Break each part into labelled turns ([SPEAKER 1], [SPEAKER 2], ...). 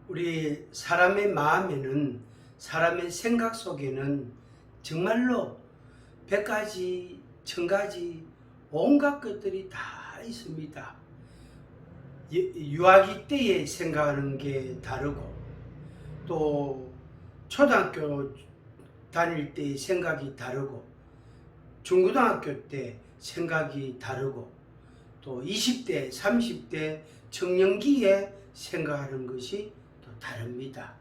[SPEAKER 1] 우리 사람의 마음에는, 사람의 생각 속에는 정말로 100가지, 1000가지 온갖 것들이 다 있습니다. 유아기 때에 생각하는 게 다르고, 또 초등학교 다닐 때 생각이 다르고, 중고등학교 때 생각이 다르고, 또 20대, 30대 청년기에 생각하는 것이 또 다릅니다.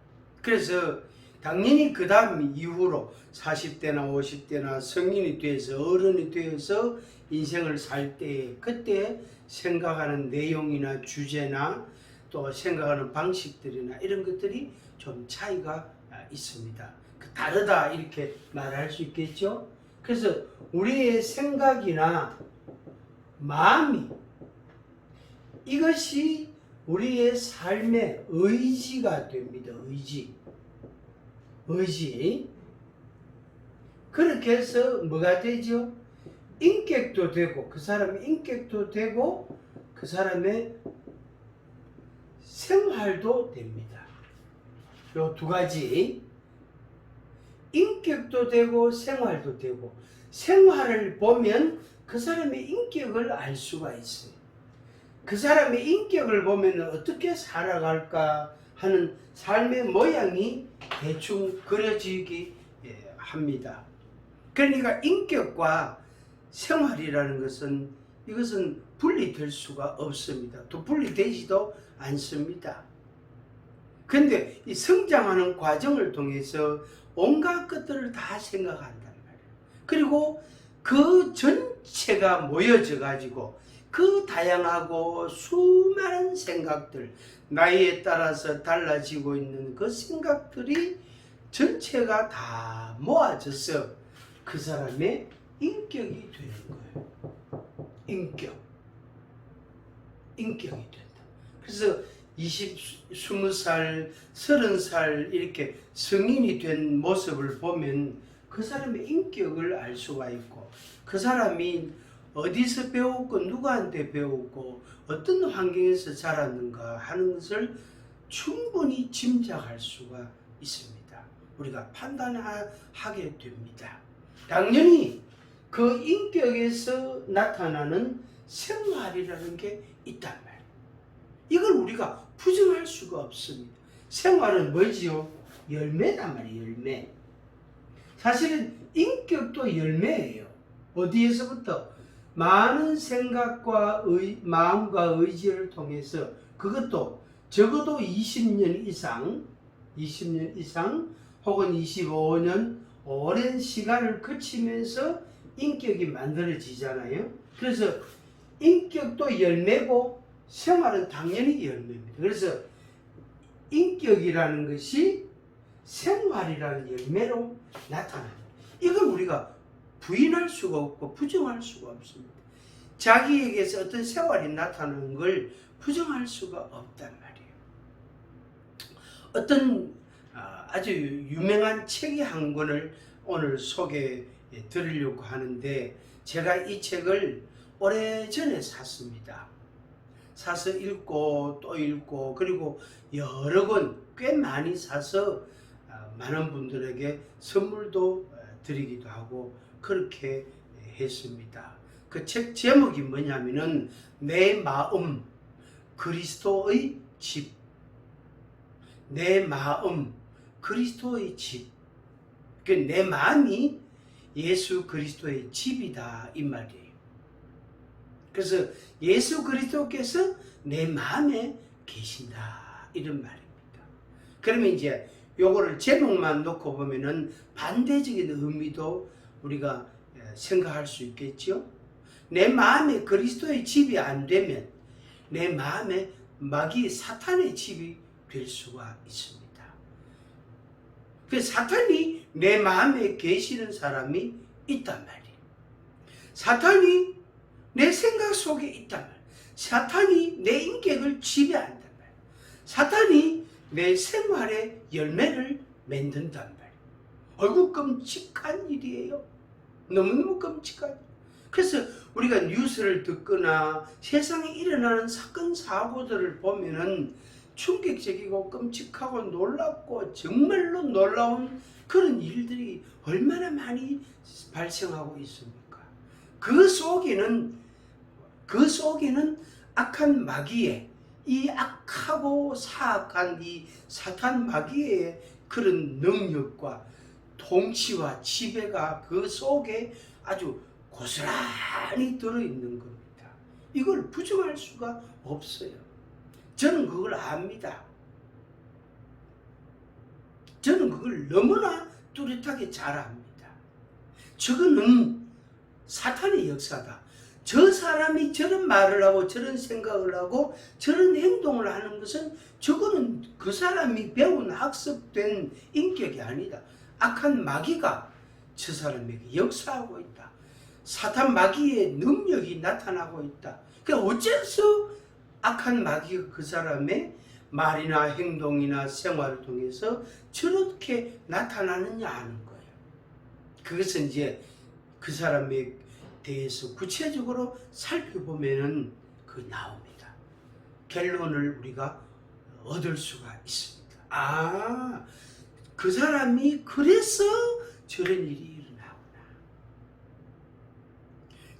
[SPEAKER 1] 그래서 당연히 그 다음 이후로 40대나 50대나 성인이 돼서 어른이 되어서 인생을 살 때 그때 생각하는 내용이나 주제나 또 생각하는 방식들이나 이런 것들이 좀 차이가 있습니다. 다르다 이렇게 말할 수 있겠죠. 그래서 우리의 생각이나 마음이, 이것이 우리의 삶의 의지가 됩니다. 의지. 그렇게 해서 뭐가 되죠? 인격도 되고, 그 사람의 인격도 되고, 그 사람의 생활도 됩니다. 요 두 가지. 인격도 되고 생활도 되고, 생활을 보면 그 사람의 인격을 알 수가 있어요. 그 사람의 인격을 보면 어떻게 살아갈까 하는 삶의 모양이 대충 그려지기 합니다. 그러니까 인격과 생활이라는 것은, 이것은 분리될 수가 없습니다. 또 분리되지도 않습니다. 그런데 이 성장하는 과정을 통해서 온갖 것들을 다 생각한단 말이에요. 그리고 그 전체가 모여져 가지고 그 다양하고 수많은 생각들, 나이에 따라서 달라지고 있는 그 생각들이 전체가 다 모아져서 그 사람의 인격이 되는 거예요. 인격이 된다. 그래서 20살, 30살 이렇게 성인이 된 모습을 보면 그 사람의 인격을 알 수가 있고, 그 사람이 어디서 배웠고 누구한테 배웠고 어떤 환경에서 자랐는가 하는 것을 충분히 짐작할 수가 있습니다. 우리가 판단하게 됩니다. 당연히 그 인격에서 나타나는 생활이라는 게 있단 말이에요. 이걸 우리가 부정할 수가 없습니다. 생활은 뭐지요? 열매단 말이에요. 열매. 사실은 인격도 열매예요. 어디에서부터? 많은 생각과 마음과 의지를 통해서, 그것도 적어도 20년 이상 혹은 25년 오랜 시간을 거치면서 인격이 만들어지잖아요. 그래서 인격도 열매고 생활은 당연히 열매입니다. 그래서 인격이라는 것이 생활이라는 열매로 나타납니다. 이걸 우리가 부인할 수가 없고 부정할 수가 없습니다. 자기에게서 어떤 생활이 나타나는 걸 부정할 수가 없단 말이에요. 어떤 아주 유명한 책이 한 권을 오늘 소개해 드리려고 하는데, 제가 이 책을 오래전에 샀습니다. 사서 읽고 또 읽고, 그리고 여러 권 꽤 많이 사서 많은 분들에게 선물도 드리기도 하고 그렇게 했습니다. 그 책 제목이 뭐냐면은 내 마음 그리스도의 집. 내 마음 그리스도의 집. 내 마음이 예수 그리스도의 집이다 이 말이에요. 그래서 예수 그리스도께서 내 마음에 계신다 이런 말입니다. 그러면 이제 요거를 제목만 놓고 보면은 반대적인 의미도 우리가 생각할 수 있겠죠. 내 마음에 그리스도의 집이 안 되면 내 마음에 마귀 사탄의 집이 될 수가 있습니다. 그래서 사탄이 내 마음에 계시는 사람이 있단 말이에요. 사탄이 내 생각 속에 있단 말이에요. 사탄이 내 인격을 지배한단 말이에요. 사탄이 내 생활의 열매를 만든단 말이에요. 아이고 끔찍한 일이에요. 너무너무 끔찍한 일. 그래서 우리가 뉴스를 듣거나 세상에 일어나는 사건 사고들을 보면은 충격적이고 끔찍하고 놀랍고 정말로 놀라운 그런 일들이 얼마나 많이 발생하고 있습니까? 그 속에는 악한 마귀의, 이 악하고 사악한 이 사탄 마귀의 그런 능력과 통치와 지배가 그 속에 아주 고스란히 들어있는 겁니다. 이걸 부정할 수가 없어요. 저는 그걸 압니다. 저는 그걸 너무나 뚜렷하게 잘 압니다. 저거는 사탄의 역사다. 저 사람이 저런 말을 하고 저런 생각을 하고 저런 행동을 하는 것은 저거는 그 사람이 배운 학습된 인격이 아니다. 악한 마귀가 저 사람에게 역사하고 있다. 사탄 마귀의 능력이 나타나고 있다. 그러니까 어째서 악한 마귀가 그 사람의 말이나 행동이나 생활을 통해서 저렇게 나타나느냐 하는 거예요. 그것은 이제 그 사람에 대해서 구체적으로 살펴보면은 그 나옵니다. 결론을 우리가 얻을 수가 있습니다. 아, 그 사람이 그래서 저런 일이 일어나구나.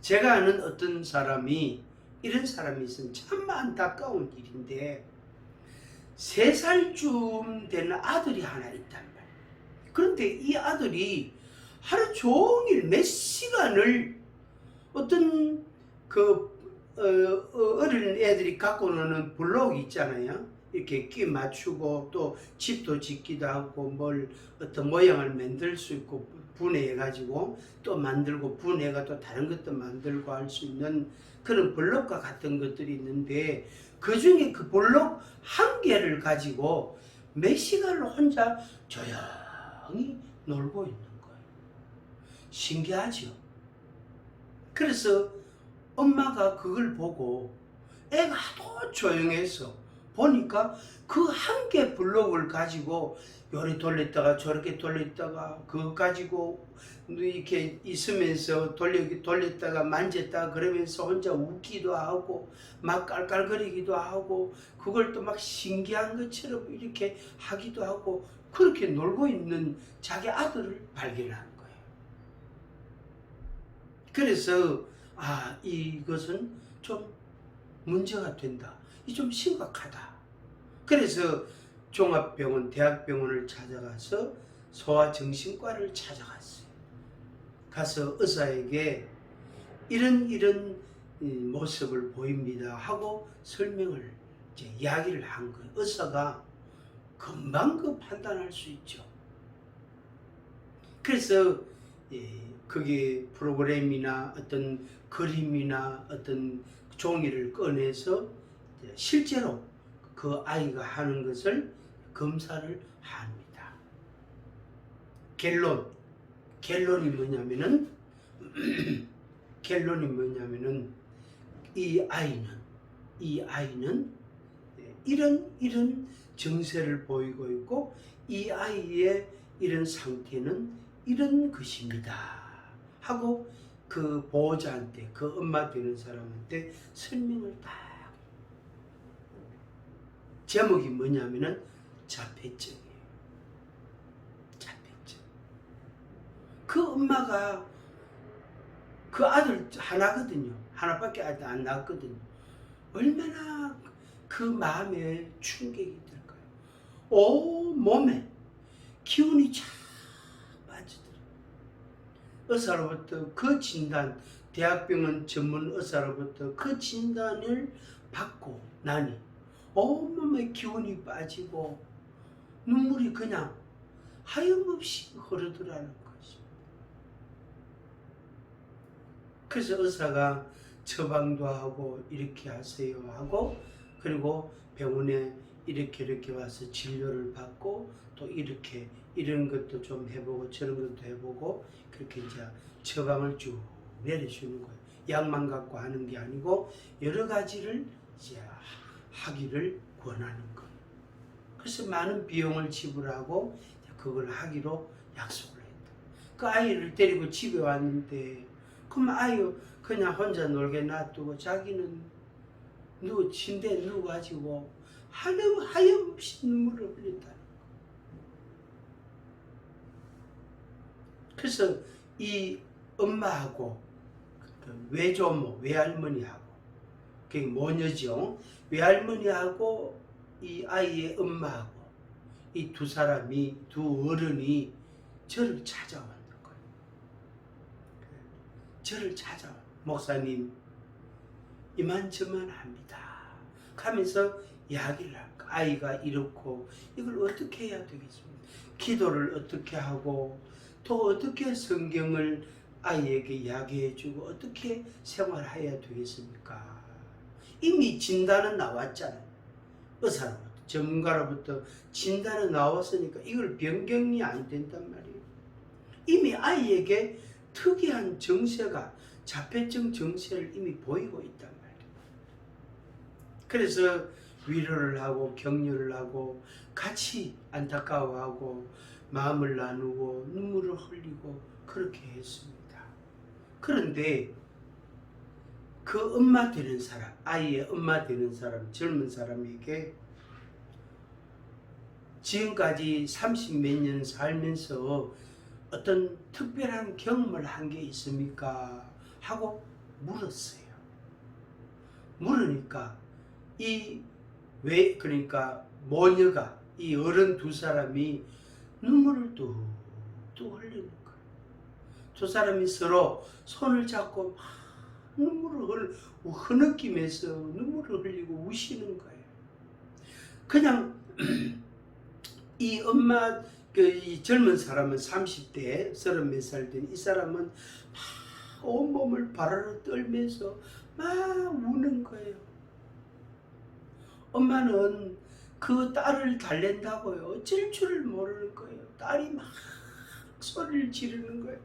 [SPEAKER 1] 제가 아는 어떤 사람이 이런 사람이 있으면 참 안타까운 일인데 3살쯤 되는 아들이 하나 있단 말이에요. 그런데 이 아들이 하루 종일 몇 시간을 어떤 어린 애들이 갖고 노는 블록 있잖아요. 이렇게 끼 맞추고 또 집도 짓기도 하고 뭘 어떤 모양을 만들 수 있고 분해해가지고 또 만들고 분해가 또 다른 것도 만들고 할 수 있는 그런 블록과 같은 것들이 있는데 그 중에 그 블록 한 개를 가지고 몇 시간을 혼자 조용히 놀고 있는 거예요. 신기하죠? 그래서 엄마가 그걸 보고 애가 하도 조용해서 보니까 그 한 개 블록을 가지고 요리 돌렸다가 저렇게 돌렸다가 그거 가지고 이렇게 있으면서 돌렸다가 만졌다가 그러면서 혼자 웃기도 하고 막 깔깔거리기도 하고 그걸 또 막 신기한 것처럼 이렇게 하기도 하고 그렇게 놀고 있는 자기 아들을 발견한 거예요. 그래서 이것은 좀 문제가 된다. 이 좀 심각하다. 그래서 종합병원, 대학병원을 찾아가서 소아정신과를 찾아갔어요. 가서 의사에게 이런 모습을 보입니다 하고 설명을 이야기를 한 거예요. 의사가 금방 판단할 수 있죠. 그래서 거기 프로그램이나 어떤 그림이나 어떤 종이를 꺼내서 실제로 그 아이가 하는 것을 검사를 합니다. 결론이 뭐냐면은 이 아이는 이런 정세를 보이고 있고 이 아이의 이런 상태는 이런 것입니다 하고 그 보호자한테, 그 엄마 되는 사람한테 설명을 딱. 제목이 뭐냐면은 자폐증이에요. 자폐증. 그 엄마가 그 아들 하나거든요. 하나밖에 안 낳았거든요. 얼마나 그 마음에 충격이 들까요? 온 몸에 기운이 쫙 빠지더라고요. 의사로부터 그 진단, 대학병원 전문 의사로부터 그 진단을 받고 나니 온몸에 기운이 빠지고 눈물이 그냥 하염없이 흐르더라는 것입니다. 그래서 의사가 처방도 하고 이렇게 하세요 하고 그리고 병원에 이렇게 와서 진료를 받고 또 이렇게 이런 것도 좀 해보고 저런 것도 해보고 그렇게 이제 처방을 쭉 내려주는 거예요. 약만 갖고 하는 게 아니고 여러 가지를 이제 하기를 권하는 거예요. 그래서 많은 비용을 지불하고 그걸 하기로 약속을 했다. 그 아이를 데리고 집에 왔는데 그럼 아이 그냥 혼자 놀게 놔두고 자기는 침대에 누워가지고 하염없이 눈물을 흘린다는 거. 그래서 이 엄마하고 외조모, 외할머니하고, 그게 모녀죠. 외할머니하고 이 아이의 엄마하고 이 두 사람이, 두 어른이 저를 찾아오는 거예요. 저를 찾아와. 목사님, 이만저만 합니다. 하면서 이야기를 할까. 아이가 이렇고 이걸 어떻게 해야 되겠습니까? 기도를 어떻게 하고 또 어떻게 성경을 아이에게 이야기해주고 어떻게 생활해야 되겠습니까? 이미 진단은 나왔잖아요. 의사로부터, 전문가로부터 진단은 나왔으니까 이걸 변경이 안 된단 말이에요. 이미 아이에게 특이한 정세가, 자폐증 정세를 이미 보이고 있단 말이에요. 그래서 위로를 하고 격려를 하고 같이 안타까워하고 마음을 나누고 눈물을 흘리고 그렇게 했습니다. 그런데 그 엄마 되는 사람, 아이의 엄마 되는 사람, 젊은 사람에게 지금까지 30몇 년 살면서 어떤 특별한 경험을 한 게 있습니까? 하고 물었어요. 물으니까 그러니까 모녀가, 이 어른 두 사람이 눈물을 뚝뚝 흘리는 거예요. 두 사람이 서로 손을 잡고 막 눈물을 흐느끼면서 눈물을 흘리고 우시는 거예요. 그냥 이 엄마, 이 젊은 사람은 30대, 30몇 살 된 이 사람은 막 온몸을 바라를 떨면서 막 우는 거예요. 엄마는 그 딸을 달랜다고요. 어쩔 줄을 모르는 거예요. 딸이 막 소리를 지르는 거예요.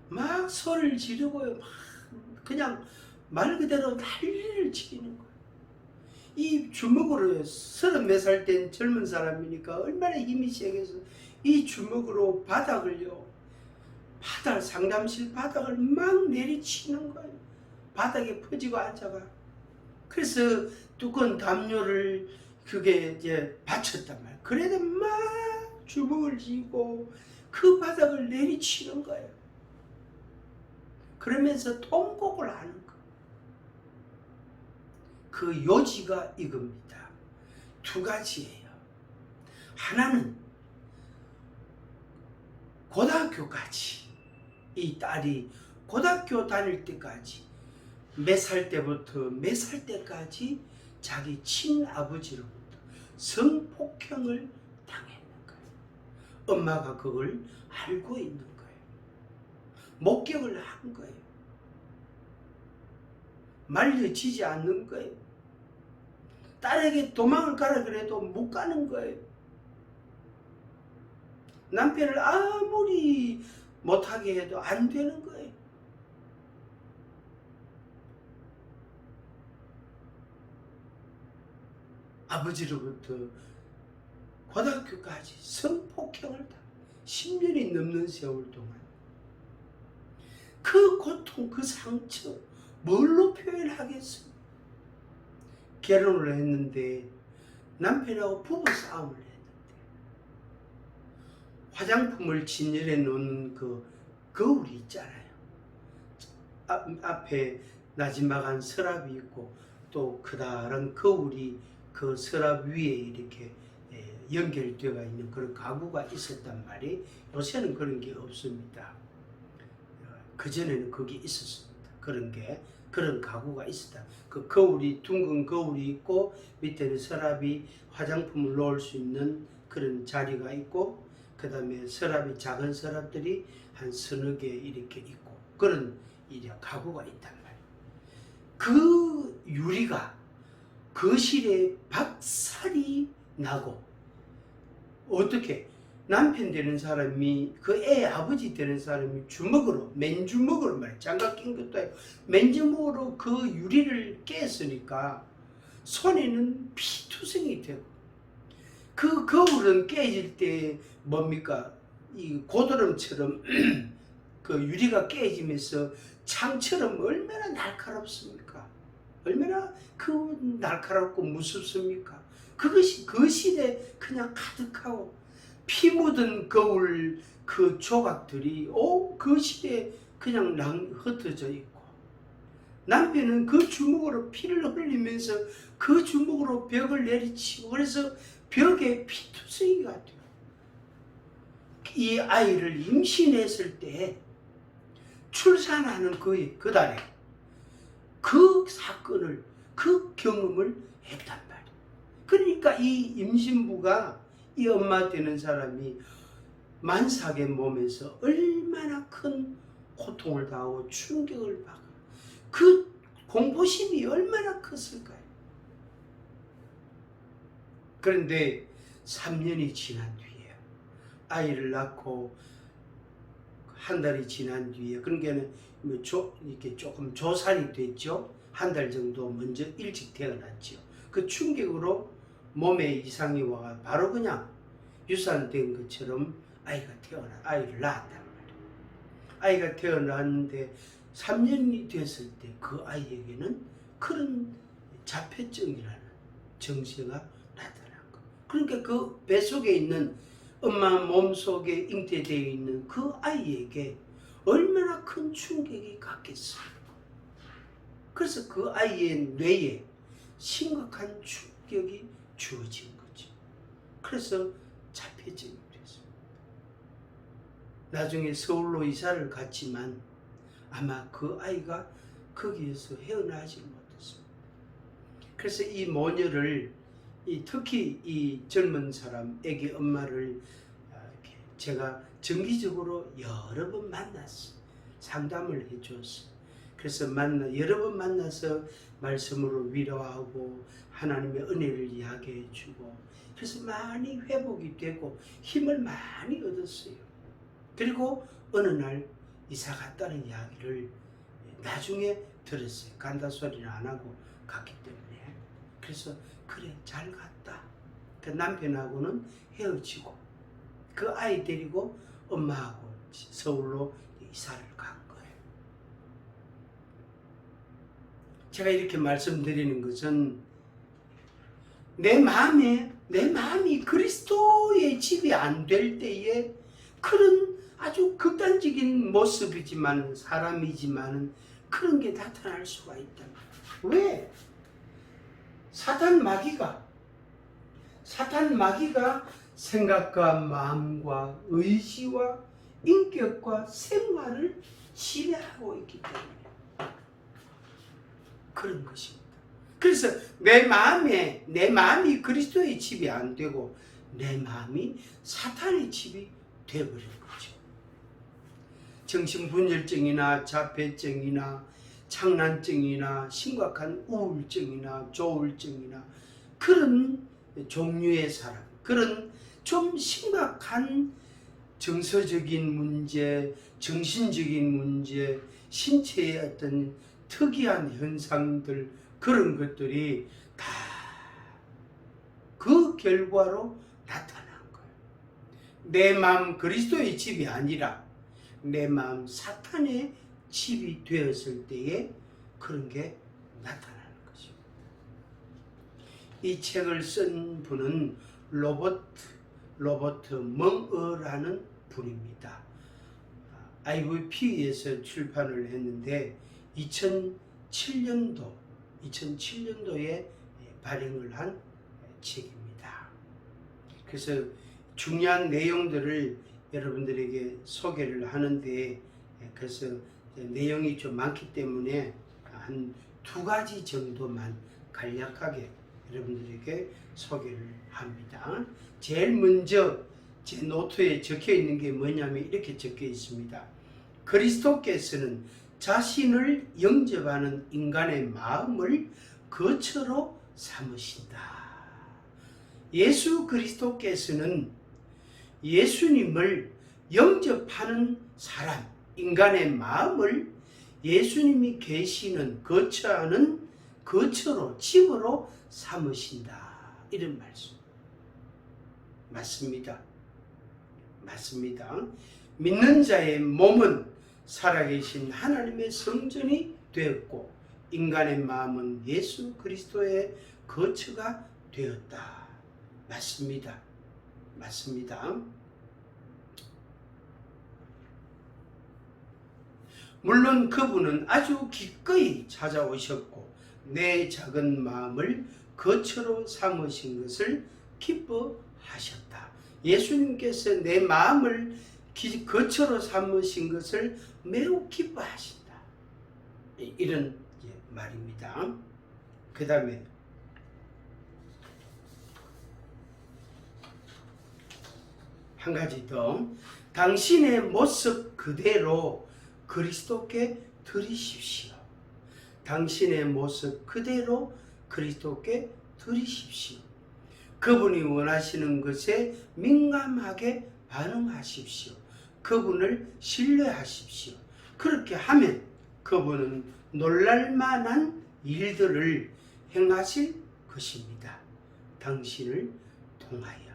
[SPEAKER 1] 막 소리를 지르고요. 막 그냥 말 그대로 난리를 치는 거예요. 이 주먹으로 30몇 살 된 젊은 사람이니까 얼마나 힘이 세겠어. 이 주먹으로 바닥을요, 상담실 바닥을 막 내리치는 거예요. 바닥에 퍼지고 앉아가. 그래서 두꺼운 담요를 그게 이제 받쳤단 말이에요. 그래도 막 주먹을 쥐고 그 바닥을 내리치는 거예요. 그러면서 통곡을 하는 거예요. 그 요지가 이겁니다. 두 가지예요. 하나는 고등학교까지, 이 딸이 고등학교 다닐 때까지 몇 살 때부터 몇 살 때까지 자기 친아버지로부터 성폭행을 당했는 거예요. 엄마가 그걸 알고 있는 거예요. 목격을 한 거예요. 말려지지 않는 거예요. 딸에게 도망을 가라 그래도 못 가는 거예요. 남편을 아무리 못하게 해도 안 되는 거예요. 아버지로부터 고등학교까지 성폭행을 다 10년이 넘는 세월 동안 그 고통, 그 상처 뭘로 표현하겠습니까? 결혼을 했는데 남편하고 부부 싸움을 했는데 화장품을 진열해 놓는 그 거울이 있잖아요. 앞에 나지막한 서랍이 있고 또 커다란 거울이 그 서랍 위에 이렇게 연결되어 있는 그런 가구가 있었단 말이. 요새는 그런 게 없습니다. 그전에는 그게 있었습니다. 그런 가구가 있었다. 그 거울이, 둥근 거울이 있고 밑에는 서랍이 화장품을 놓을 수 있는 그런 자리가 있고, 그 다음에 서랍이, 작은 서랍들이 한 서너 개 이렇게 있고, 그런 가구가 있단 말이에요. 그 유리가 거실에 박살이 나고, 어떻게 남편 되는 사람이, 그 애 아버지 되는 사람이 주먹으로, 맨주먹으로 말이야, 장갑 낀 것도 아니고 맨주먹으로 그 유리를 깼으니까 손에는 피투성이 되고, 그 거울은 깨질 때 뭡니까, 이 고드름처럼 그 유리가 깨지면서 창처럼 얼마나 날카롭습니까? 얼마나 그 날카롭고 무섭습니까? 그것이 그 시대에 그냥 가득하고 피 묻은 거울 그 조각들이 그 시대에 그냥 흩어져 있고, 남편은 그 주먹으로 피를 흘리면서 그 주먹으로 벽을 내리치고, 그래서 벽에 피투성이가 돼요. 이 아이를 임신했을 때 출산하는 그 달에 그 사건을, 그 경험을 했단 말이에요. 그러니까 이 임신부가, 이 엄마 되는 사람이 만삭의 몸에서 얼마나 큰 고통을 당하고 충격을 받고 그 공포심이 얼마나 컸을까요? 그런데 3년이 지난 뒤에 아이를 낳고 한 달이 지난 뒤에, 그러니까 이렇게 조금 조산이 됐죠. 한 달 정도 먼저 일찍 태어났죠. 그 충격으로 몸에 이상이 와 바로 그냥 유산된 것처럼 아이를 낳았단 말이에요. 아이가 태어났는데 3년이 됐을 때 그 아이에게는 그런 자폐증이라는 정세가 나타난 거. 그러니까 그 뱃속에 있는, 엄마 몸속에 잉태되어 있는 그 아이에게 얼마나 큰 충격이 갔겠어요. 그래서 그 아이의 뇌에 심각한 충격이 주어진 거죠. 그래서 자폐증이 됐습니다. 나중에 서울로 이사를 갔지만 아마 그 아이가 거기에서 헤어나지 못했습니다. 그래서 이 모녀를, 특히 이 젊은 사람, 애기 엄마를 제가 정기적으로 여러 번 만났어요. 상담을 해줬어요. 그래서 여러 번 만나서 말씀으로 위로하고 하나님의 은혜를 이야기해 주고, 그래서 많이 회복이 되고 힘을 많이 얻었어요. 그리고 어느 날 이사 갔다는 이야기를 나중에 들었어요. 간다 소리는 안 하고 갔기 때문에. 그래서 그래, 잘 갔다. 그 남편하고는 헤어지고 그 아이 데리고 엄마하고 서울로 이사를 간 거예요. 제가 이렇게 말씀드리는 것은 내 마음이 그리스도의 집이 안 될 때에 그런 아주 극단적인 모습이지만, 사람이지만 그런 게 나타날 수가 있다. 왜? 사탄 마귀가 생각과 마음과 의지와 인격과 생활을 지배하고 있기 때문에 그런 것입니다. 그래서 내 마음이 그리스도의 집이 안 되고 내 마음이 사탄의 집이 되어버린 거죠. 정신분열증이나 자폐증이나 창란증이나 심각한 우울증이나 조울증이나 그런 종류의 사람, 그런 좀 심각한 정서적인 문제, 정신적인 문제, 신체의 어떤 특이한 현상들, 그런 것들이 다 그 결과로 나타난 거예요. 내 마음 그리스도의 집이 아니라 내 마음 사탄의 집이 되었을 때에 그런 게 나타나는 것입니다. 이 책을 쓴 분은 로버트 멍어라는 분입니다. IVP에서 출판을 했는데 2007년도에 발행을 한 책입니다. 그래서 중요한 내용들을 여러분들에게 소개를 하는데, 그래서 내용이 좀 많기 때문에 한 2가지 정도만 간략하게 여러분들에게 소개를 합니다. 제일 먼저 제 노트에 적혀 있는 게 뭐냐면 이렇게 적혀 있습니다. 그리스도께서는 자신을 영접하는 인간의 마음을 거처로 삼으신다. 예수 그리스도께서는 예수님을 영접하는 사람, 인간의 마음을 예수님이 계시는 거처로, 집으로 삼으신다. 이런 말씀. 맞습니다. 믿는 자의 몸은 살아계신 하나님의 성전이 되었고 인간의 마음은 예수 그리스도의 거처가 되었다. 맞습니다. 맞습니다. 물론 그분은 아주 기꺼이 찾아오셨고 내 작은 마음을 거처로 삼으신 것을 기뻐하셨다. 예수님께서 내 마음을 거처로 삼으신 것을 매우 기뻐하신다. 이런 말입니다. 그 다음에 한 가지 더. 당신의 모습 그대로 그리스도께 드리십시오. 당신의 모습 그대로 그리스도께 드리십시오. 그분이 원하시는 것에 민감하게 반응하십시오. 그분을 신뢰하십시오. 그렇게 하면 그분은 놀랄만한 일들을 행하실 것입니다. 당신을 통하여.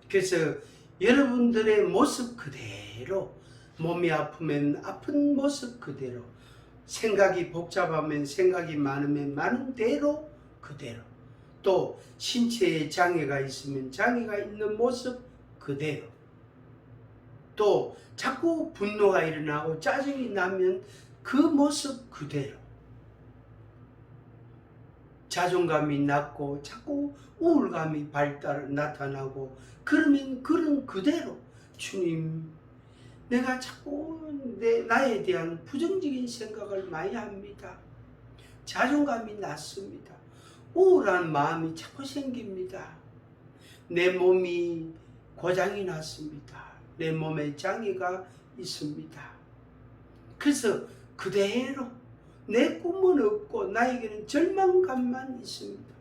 [SPEAKER 1] 그래서 여러분들의 모습 그대로, 몸이 아프면 아픈 모습 그대로, 생각이 복잡하면 생각이 많으면 많은 대로 그대로, 또 신체에 장애가 있으면 장애가 있는 모습 그대로, 또 자꾸 분노가 일어나고 짜증이 나면 그 모습 그대로, 자존감이 낮고 자꾸 우울감이 나타나고 그러면 그런 그대로, 주님, 내가 자꾸 나에 대한 부정적인 생각을 많이 합니다. 자존감이 낮습니다. 우울한 마음이 자꾸 생깁니다. 내 몸이 고장이 났습니다. 내 몸에 장애가 있습니다. 그래서 그대로 내 꿈은 없고 나에게는 절망감만 있습니다.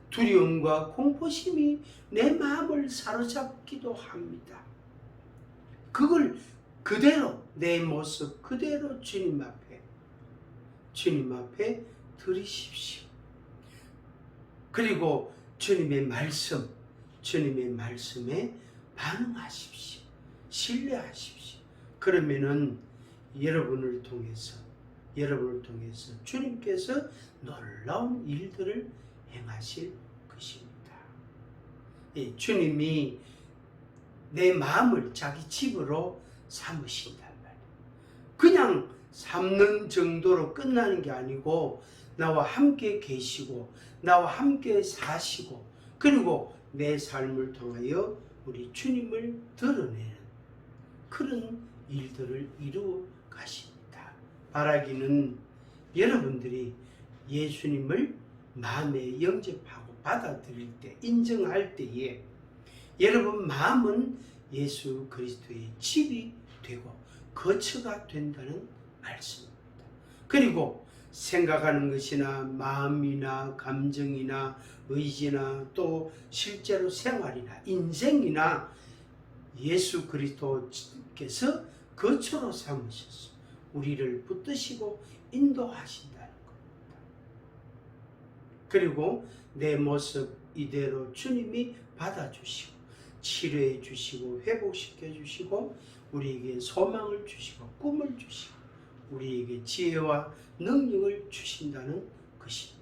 [SPEAKER 1] 두려움과 공포심이 내 마음을 사로잡기도 합니다. 그걸 그대로, 내 모습 그대로 주님 앞에 드리십시오. 그리고 주님의 말씀에 반응하십시오. 신뢰하십시오. 그러면은 여러분을 통해서 주님께서 놀라운 일들을 행하실 것입니다. 주님이 내 마음을 자기 집으로 삼으신단 말이에요. 그냥 삼는 정도로 끝나는 게 아니고 나와 함께 계시고 나와 함께 사시고 그리고 내 삶을 통하여 우리 주님을 드러내는 그런 일들을 이루어 가십니다. 바라기는 여러분들이 예수님을 마음에 영접하고 받아들일 때, 인정할 때에 여러분 마음은 예수 그리스도의 집이 되고 거처가 된다는 말씀입니다. 그리고 생각하는 것이나 마음이나 감정이나 의지나 또 실제로 생활이나 인생이나 예수 그리스도께서 거처로 삼으셔서 우리를 붙드시고 인도하신다는 겁니다. 그리고 내 모습 이대로 주님이 받아주시고 치료해 주시고 회복시켜 주시고 우리에게 소망을 주시고 꿈을 주시고 우리에게 지혜와 능력을 주신다는 것입니다.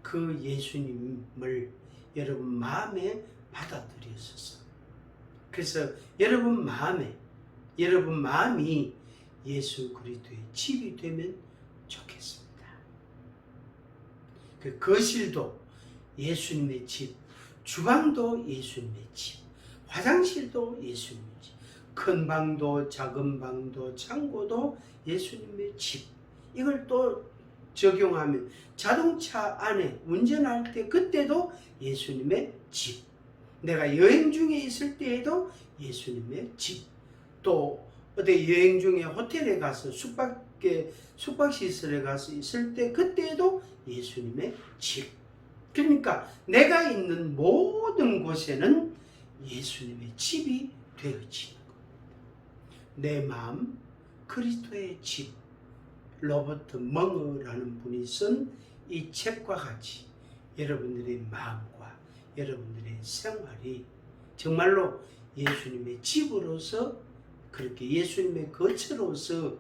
[SPEAKER 1] 그 예수님을 여러분 마음에 받아들이셔서 그래서 여러분 마음이 예수 그리스도의 집이 되면 좋겠습니다. 그 거실도 예수님의 집, 주방도 예수님의 집, 화장실도 예수님의 집, 큰 방도 작은 방도 창고도 예수님의 집. 이걸 또 적용하면 자동차 안에 운전할 때 그때도 예수님의 집, 내가 여행 중에 있을 때에도 예수님의 집, 또 어디 여행 중에 호텔에 가서 숙박시설에 가서 있을 때 그때도 예수님의 집. 그러니까 내가 있는 모든 곳에는 예수님의 집이 되어지는 겁니다. 내 마음 그리스도의 집. 로버트 멍어라는 분이 쓴 이 책과 같이 여러분들의 마음과 여러분들의 생활이 정말로 예수님의 집으로서 그렇게 예수님의 거처로서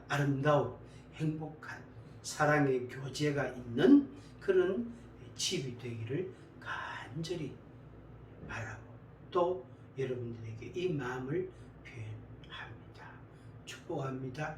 [SPEAKER 1] 아름다운 행복한 사랑의 교제가 있는 그런 집이 되기를 간절히 바라고 또 여러분들에게 이 마음을 표현합니다. 축복합니다.